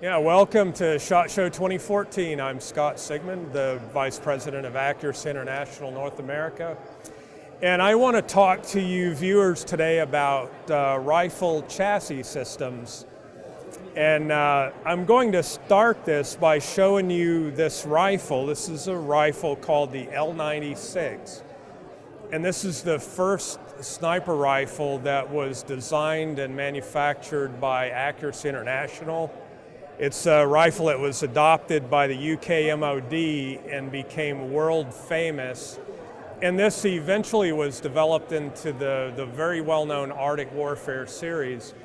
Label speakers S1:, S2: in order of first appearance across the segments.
S1: Yeah, welcome to SHOT Show 2014. I'm Scott Seigmund, the Vice President of Accuracy International North America. And I want to talk to you viewers today about rifle chassis systems. And I'm going to start this by showing you this rifle. This is a rifle called the L96. And this is the first sniper rifle that was designed and manufactured by Accuracy International. It's a rifle that was adopted by the UK MOD and became world famous. And this eventually was developed into the very well-known Arctic Warfare series.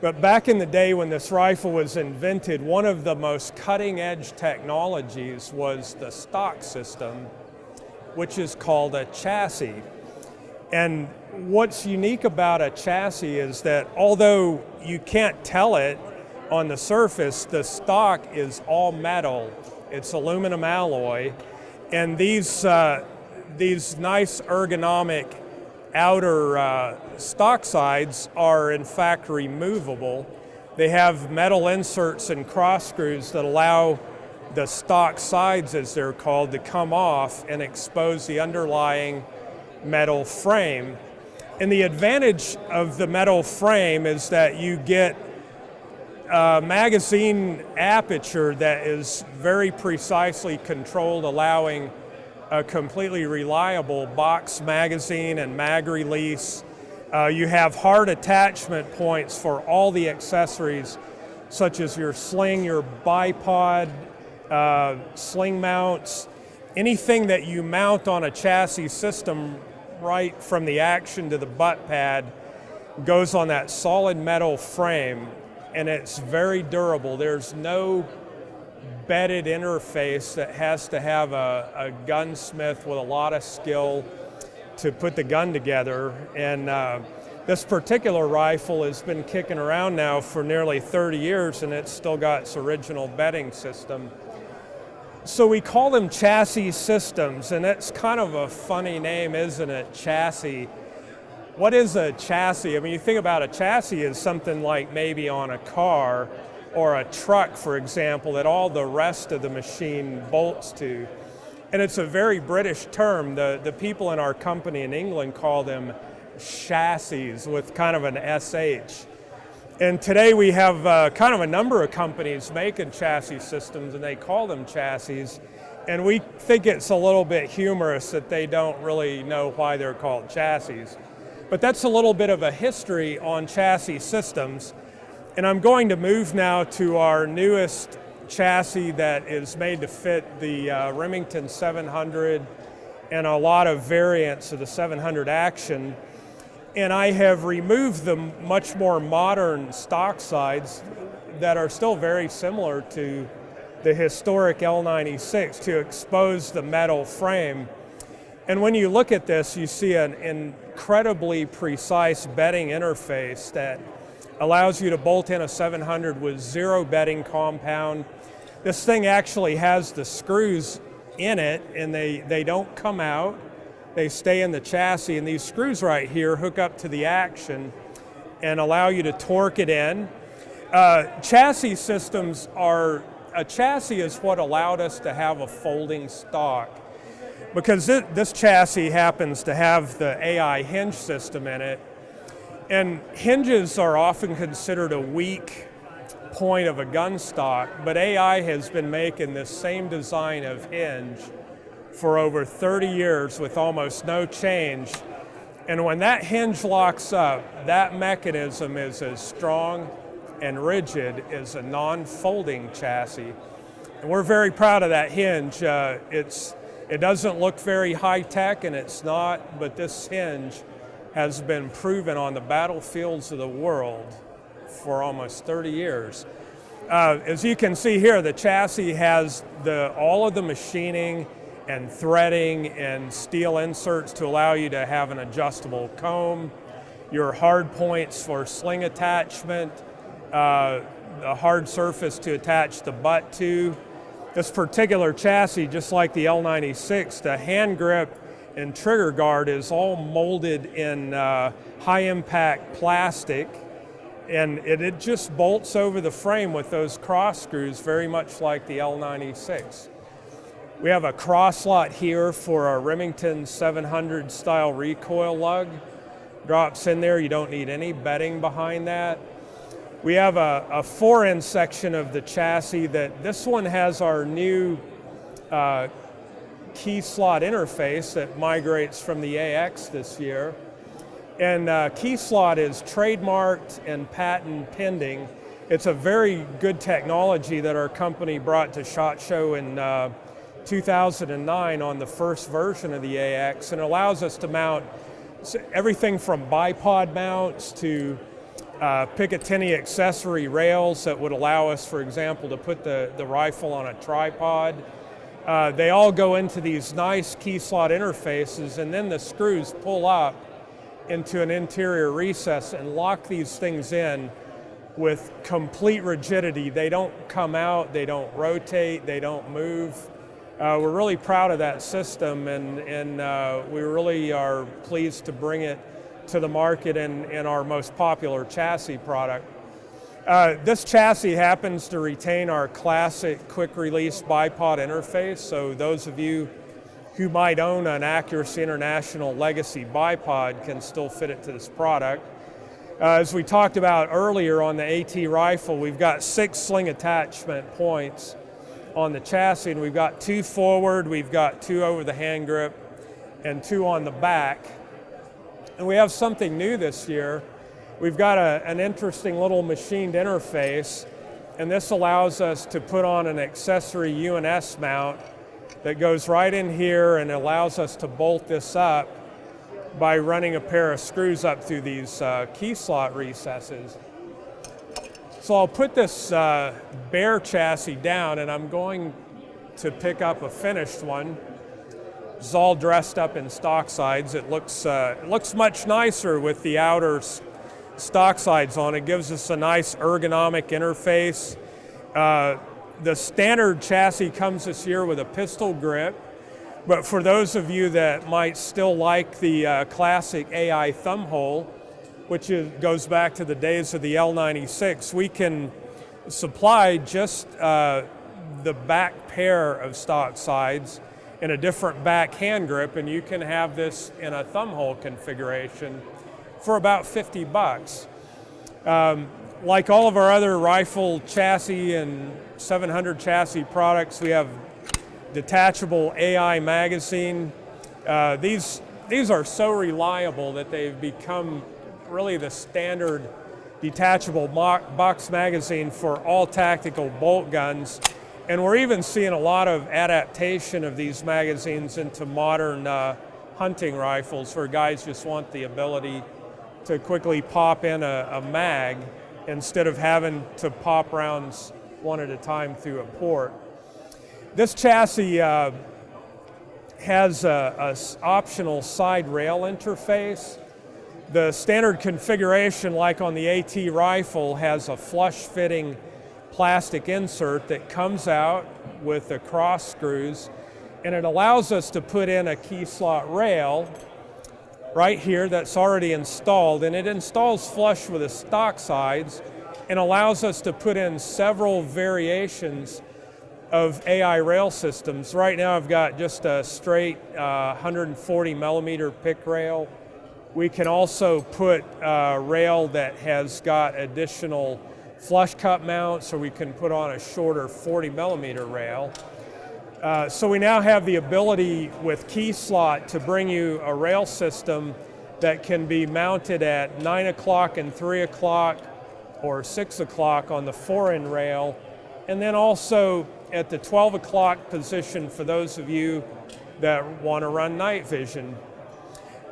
S1: But back in the day when this rifle was invented, one of the most cutting-edge technologies was the stock system, which is called a chassis. And what's unique about a chassis is that although you can't tell it on the surface, the stock is all metal. It's aluminum alloy, and these nice ergonomic outer stock sides are in fact removable. They have metal inserts and cross screws that allow the stock sides, as they're called, to come off and expose the underlying metal frame. And the advantage of the metal frame is that you get magazine aperture that is very precisely controlled, allowing a completely reliable box magazine and mag release. You have hard attachment points for all the accessories, such as your sling, your bipod, sling mounts, anything that you mount on a chassis system right from the action to the butt pad goes on that solid metal frame. And it's very durable. There's no bedded interface that has to have a gunsmith with a lot of skill to put the gun together. And this particular rifle has been kicking around now for nearly 30 years, and it's still got its original bedding system. So we call them chassis systems, and it's kind of a funny name, isn't it? Chassis. What is a chassis? I mean, you think about a chassis as something like maybe on a car or a truck, for example, that all the rest of the machine bolts to. And it's a very British term. The people in our company in England call them chassis with kind of an SH. And today we have kind of a number of companies making chassis systems, and they call them chassis. And we think it's a little bit humorous that they don't really know why they're called chassis. But that's a little bit of a history on chassis systems. And I'm going to move now to our newest chassis that is made to fit the Remington 700 and a lot of variants of the 700 Action. And I have removed the much more modern stock sides that are still very similar to the historic L96 to expose the metal frame. And when you look at this, you see an incredibly precise bedding interface that allows you to bolt in a 700 with zero bedding compound. This thing actually has the screws in it, and they don't come out. They stay in the chassis, and these screws right here hook up to the action and allow you to torque it in. Chassis systems a chassis is what allowed us to have a folding stock. Because this chassis happens to have the AI hinge system in it, and hinges are often considered a weak point of a gun stock, but AI has been making this same design of hinge for over 30 years with almost no change. And when that hinge locks up, that mechanism is as strong and rigid as a non-folding chassis. And we're very proud of that hinge. It doesn't look very high-tech, and it's not, but this hinge has been proven on the battlefields of the world for almost 30 years. As you can see here, the chassis has all of the machining and threading and steel inserts to allow you to have an adjustable comb, your hard points for sling attachment, a hard surface to attach the butt to. This particular chassis, just like the L96, the hand grip and trigger guard is all molded in high impact plastic And it just bolts over the frame with those cross screws, very much like the L96. We have a cross slot here for our Remington 700 style recoil lug. Drops in there, you don't need any bedding behind that. We have a fore-end section of the chassis this one has our new key slot interface that migrates from the AX this year. And key slot is trademarked and patent pending. It's a very good technology that our company brought to SHOT Show in 2009 on the first version of the AX, and it allows us to mount everything from bipod mounts to Picatinny accessory rails that would allow us, for example, to put the rifle on a tripod. They all go into these nice key slot interfaces, and then the screws pull up into an interior recess and lock these things in with complete rigidity. They don't come out, they don't rotate, they don't move. We're really proud of that system, and we really are pleased to bring it to the market in our most popular chassis product. This chassis happens to retain our classic quick release bipod interface, so those of you who might own an Accuracy International Legacy bipod can still fit it to this product. As we talked about earlier on the AT rifle, we've got 6 sling attachment points on the chassis, and we've got 2 forward, we've got 2 over the hand grip, and 2 on the back. And we have something new this year. We've got an interesting little machined interface, and this allows us to put on an accessory UNS mount that goes right in here and allows us to bolt this up by running a pair of screws up through these key slot recesses. So I'll put this bare chassis down, and I'm going to pick up a finished one. It's all dressed up in stock sides. It looks much nicer with the outer stock sides on. It gives us a nice ergonomic interface. The standard chassis comes this year with a pistol grip, but for those of you that might still like the classic AI thumb hole, which goes back to the days of the L96, we can supply just the back pair of stock sides in a different back hand grip, and you can have this in a thumb hole configuration for about $50. Like all of our other rifle chassis and 700 chassis products, we have detachable AI magazine. These are so reliable that they've become really the standard detachable box magazine for all tactical bolt guns. And we're even seeing a lot of adaptation of these magazines into modern hunting rifles, where guys just want the ability to quickly pop in a mag instead of having to pop rounds one at a time through a port. This chassis has a optional side rail interface. The standard configuration, like on the AT rifle, has a flush-fitting plastic insert that comes out with the cross screws, and it allows us to put in a key slot rail right here that's already installed, and it installs flush with the stock sides and allows us to put in several variations of AI rail systems. Right now I've got just a straight 140 millimeter pick rail. We can also put a rail that has got additional flush cup mounts, or we can put on a shorter 40 millimeter rail. So we now have the ability with key slot to bring you a rail system that can be mounted at 9 o'clock and 3 o'clock or 6 o'clock on the fore-end rail, and then also at the 12 o'clock position for those of you that want to run night vision.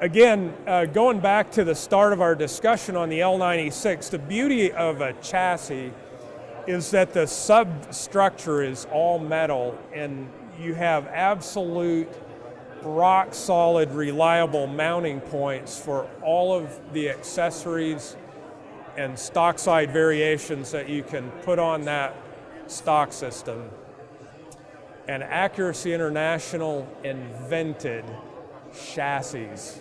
S1: Again, going back to the start of our discussion on the L96, the beauty of a chassis is that the substructure is all metal, and you have absolute rock solid, reliable mounting points for all of the accessories and stock side variations that you can put on that stock system. And Accuracy International invented chassis.